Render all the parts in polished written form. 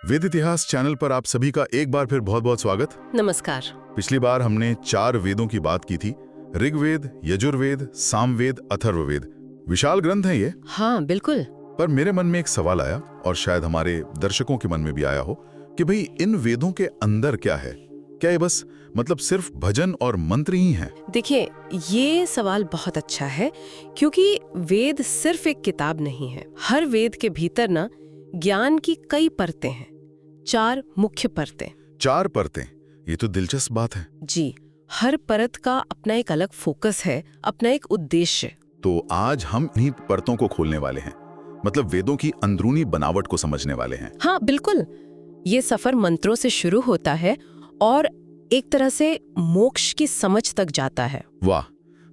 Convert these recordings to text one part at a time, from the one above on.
वेद इतिहास चैनल पर आप सभी का एक बार फिर बहुत बहुत स्वागत। नमस्कार। पिछली बार हमने 4 वेदों की बात की थी। ऋग्वेद, यजुर्वेद, सामवेद, अथर्ववेद। विशाल ग्रंथ हैं ये। हाँ बिल्कुल। पर मेरे मन में एक सवाल आया, और शायद हमारे दर्शकों के मन में भी आया हो, कि भाई इन वेदों के अंदर क्या है? क्या ये बस सिर्फ भजन और मंत्र ही हैं? देखिए, ये सवाल बहुत अच्छा है क्योंकि वेद सिर्फ एक किताब नहीं है। हर वेद के भीतर ना ज्ञान की कई परतें हैं। 4 मुख्य परतें। 4 परतें, ये तो दिलचस्प बात है। जी, हर परत का अपना एक अलग फोकस है, अपना एक उद्देश्य। तो आज हम इन्हीं परतों को खोलने वाले हैं, मतलब वेदों की अंदरूनी बनावट को समझने वाले हैं। हाँ बिल्कुल। ये सफर मंत्रों से शुरू होता है और एक तरह से मोक्ष की समझ तक जाता है। वाह,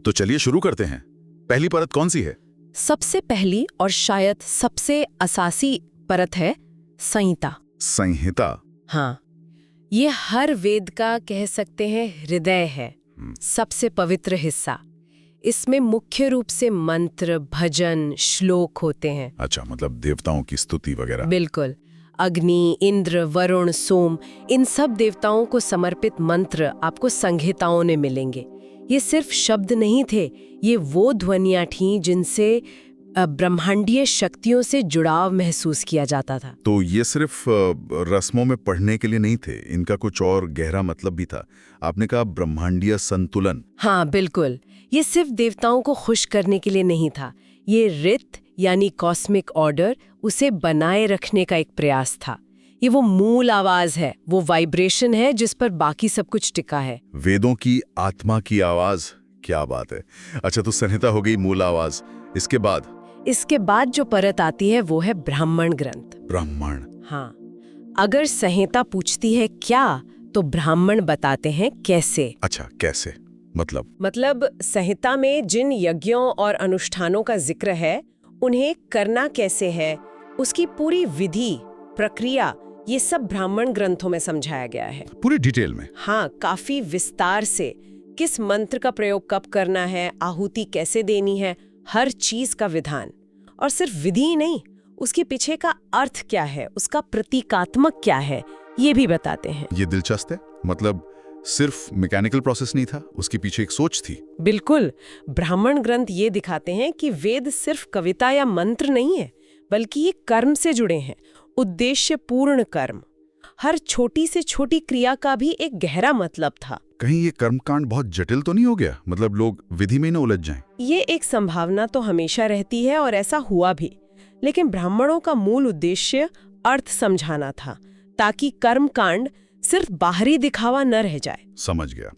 तो चलिए शुरू करते हैं। पहली परत कौन सी है? सबसे पहली और शायद सबसे असासी परत है संहिता। संहिता। हाँ, ये हर वेद का कह सकते हैं हृदय है, सबसे पवित्र हिस्सा। इसमें मुख्य रूप से मंत्र, भजन, श्लोक होते हैं। अच्छा, मतलब देवताओं की स्तुति वगैरह। बिल्कुल। अग्नि, इंद्र, वरुण, सोम, इन सब देवताओं को समर्पित मंत्र आपको संहिताओं में मिलेंगे। ये सिर्फ शब्द नहीं थे, ये वो ध्वनियां थीं जिनसे ब्रह्मांडीय शक्तियों से जुड़ाव महसूस किया जाता था। तो ये सिर्फ रस्मों में पढ़ने के लिए नहीं थे, इनका कुछ और गहरा मतलब भी था। आपने कहा ब्रह्मांडीय संतुलन। हाँ बिल्कुल, ये सिर्फ देवताओं को खुश करने के लिए नहीं था। ये रित यानी कॉस्मिक ऑर्डर, उसे बनाए रखने का एक प्रयास था। ये वो मूल आवाज है, वो वाइब्रेशन है जिस पर बाकी सब कुछ टिका है। वेदों की आत्मा की आवाज, क्या बात है। अच्छा, तो संहिता हो गई मूल आवाज। इसके बाद जो परत आती है वो है ब्राह्मण ग्रंथ। ब्राह्मण। हाँ, अगर संहिता पूछती है क्या, तो ब्राह्मण बताते हैं कैसे। अच्छा, कैसे? मतलब संहिता में जिन यज्ञों और अनुष्ठानों का जिक्र है, उन्हें करना कैसे है, उसकी पूरी विधि, प्रक्रिया, ये सब ब्राह्मण ग्रंथों में समझाया गया है। पूरी डिटेल में? हाँ, काफी विस्तार से। किस मंत्र का प्रयोग कब करना है, आहुति कैसे देनी है, हर चीज का विधान। और सिर्फ विधि ही नहीं, उसके पीछे का अर्थ क्या है, उसका प्रतीकात्मक क्या है, ये भी बताते हैं। ये दिलचस्प है। मतलब सिर्फ मैकेनिकल प्रोसेस नहीं था, उसके पीछे एक सोच थी। बिल्कुल। ब्राह्मण ग्रंथ ये दिखाते हैं कि वेद सिर्फ कविता या मंत्र नहीं है, बल्कि ये कर्म से जुड़े हैं, उद्देश्यपूर्ण कर्म। हर छोटी से छोटी क्रिया का भी एक गहरा मतलब था। कहीं ये कर्मकांड बहुत जटिल तो नहीं हो गया? मतलब लोग विधि में न उलझ जाएं? ये एक संभावना तो हमेशा रहती है, और ऐसा हुआ भी। लेकिन ब्राह्मणों का मूल उद्देश्य अर्थ समझाना था, ताकि कर्मकांड सिर्फ बाहरी दिखावा न रह जाए। समझ गया।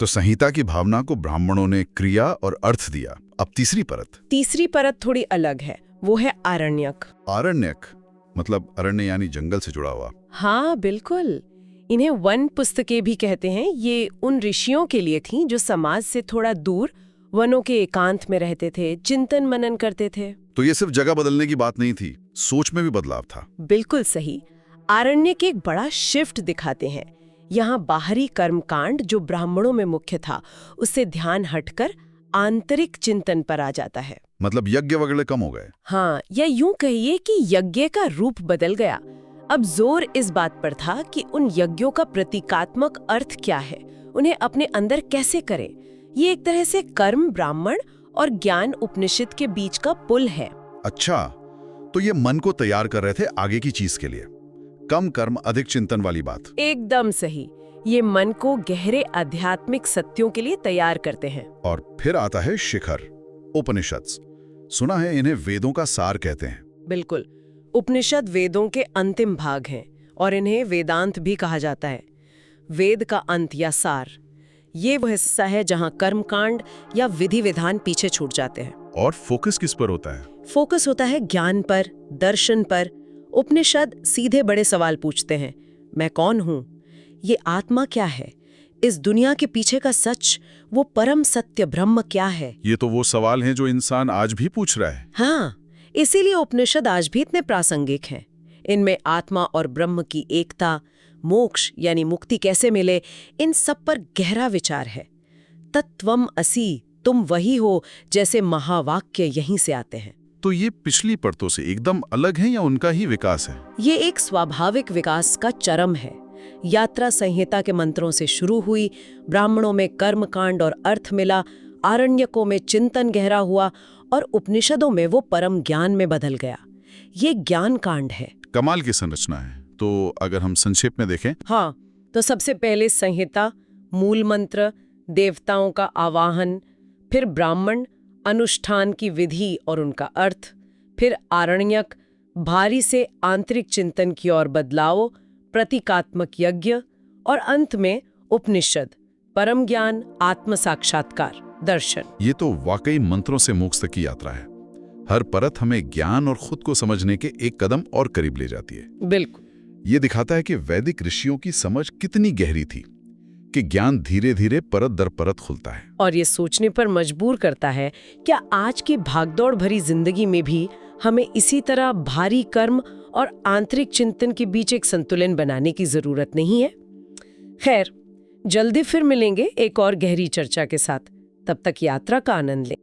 तो संहिता की भावना को ब्राह्मणों ने क्रिया और अर्थ दिया। अब तीसरी परत थोड़ी अलग है, वो है आरण्यक। आरण्यक मतलब अरण्य यानी जंगल से जुड़ा हुआ। हाँ बिल्कुल। इन्हें वन पुस्तकें भी कहते हैं। ये उन ऋषियों के लिए थीं जो समाज से थोड़ा दूर वनों के एकांत में रहते थे, चिंतन मनन करते थे। तो ये सिर्फ जगह बदलने की बात नहीं थी, सोच में भी बदलाव था। बिल्कुल सही। आरण्य के एक बड़ा शिफ्ट दिखाते हैं। यहाँ बाहरी कर्मकांड जो ब्राह्मणों में मुख्य था, उससे ध्यान हटकर आंतरिक चिंतन पर आ जाता है। मतलब यज्ञ वगैरह कम हो गए। हाँ, या यूं कहिए कि यज्ञ का रूप बदल गया। अब जोर इस बात पर था कि उन यज्ञों का प्रतीकात्मक अर्थ क्या है, उन्हें अपने अंदर कैसे करें। ये एक तरह से कर्म ब्राह्मण और ज्ञान उपनिषद के बीच का पुल है। अच्छा, तो ये मन को तैयार कर रहे थे आगे की चीज के लिए। कम कर्म, अधिक चिंतन वाली बात। एकदम सही। ये मन को गहरे आध्यात्मिक सत्यों के लिए तैयार करते हैं। और फिर आता है शिखर, उपनिषद। सुना है इन्हें वेदों का सार कहते हैं। बिल्कुल। उपनिषद वेदों के अंतिम भाग हैं, और इन्हें वेदांत भी कहा जाता है। वेद का अंत या सार, ये वो हिस्सा है जहां कर्मकांड या विधि विधान पीछे छूट जाते हैं। और फोकस किस पर होता है? फोकस होता है ज्ञान पर, दर्शन पर। उपनिषद सीधे बड़े सवाल पूछते हैं। मैं कौन हूँ? ये आत्मा क्या है? इस दुनिया के पीछे का सच, वो परम सत्य ब्रह्म क्या है? ये तो वो सवाल हैं जो इंसान आज भी पूछ रहा है। हाँ, इसीलिए उपनिषद आज भी इतने प्रासंगिक हैं। इनमें आत्मा और ब्रह्म की एकता, मोक्ष यानी मुक्ति कैसे मिले, इन सब पर गहरा विचार है। तत्वम असि, तुम वही हो, जैसे महावाक्य यहीं से आते हैं। तो ये पिछली परतों से एकदम अलग है या उनका ही विकास है? ये एक स्वाभाविक विकास का चरम है। यात्रा संहिता के मंत्रों से शुरू हुई, ब्राह्मणों में कर्मकांड और अर्थ मिला, आरण्यकों में चिंतन गहरा हुआ और उपनिषदों में वो परम ज्ञान में बदल गया। ये ज्ञान कांड है। कमाल की संरचना है। तो अगर हम संक्षेप में देखें। हाँ, तो सबसे पहले संहिता, मूल मंत्र, देवताओं का आवाहन, फिर ब्राह्मण, अनुष्ठान की विधि और उनका अर्थ, फिर आरण्यक, भारी से आंतरिक चिंतन की ओर बदलाव, प्रतीकात्मक यज्ञ और अंत में उपनिषद, परम ज्ञान, आत्म साक्षात्कार, दर्शन। ये तो वाकई मंत्रों से मोक्ष तक की यात्रा है। हर परत हमें ज्ञान और खुद को समझने के एक कदम और करीब ले जाती है। बिल्कुल। ये दिखाता है कि वैदिक ऋषियों की समझ कितनी गहरी थी कि ज्ञान धीरे धीरे परत दर परत खुलता है। और ये सोचने पर मजबूर करता है, क्या आज की भागदौड़ भरी जिंदगी में भी हमें इसी तरह भारी कर्म और आंतरिक चिंतन के बीच एक संतुलन बनाने की जरूरत नहीं है? खैर, जल्दी फिर मिलेंगे एक और गहरी चर्चा के साथ। तब तक यात्रा का आनंद लें।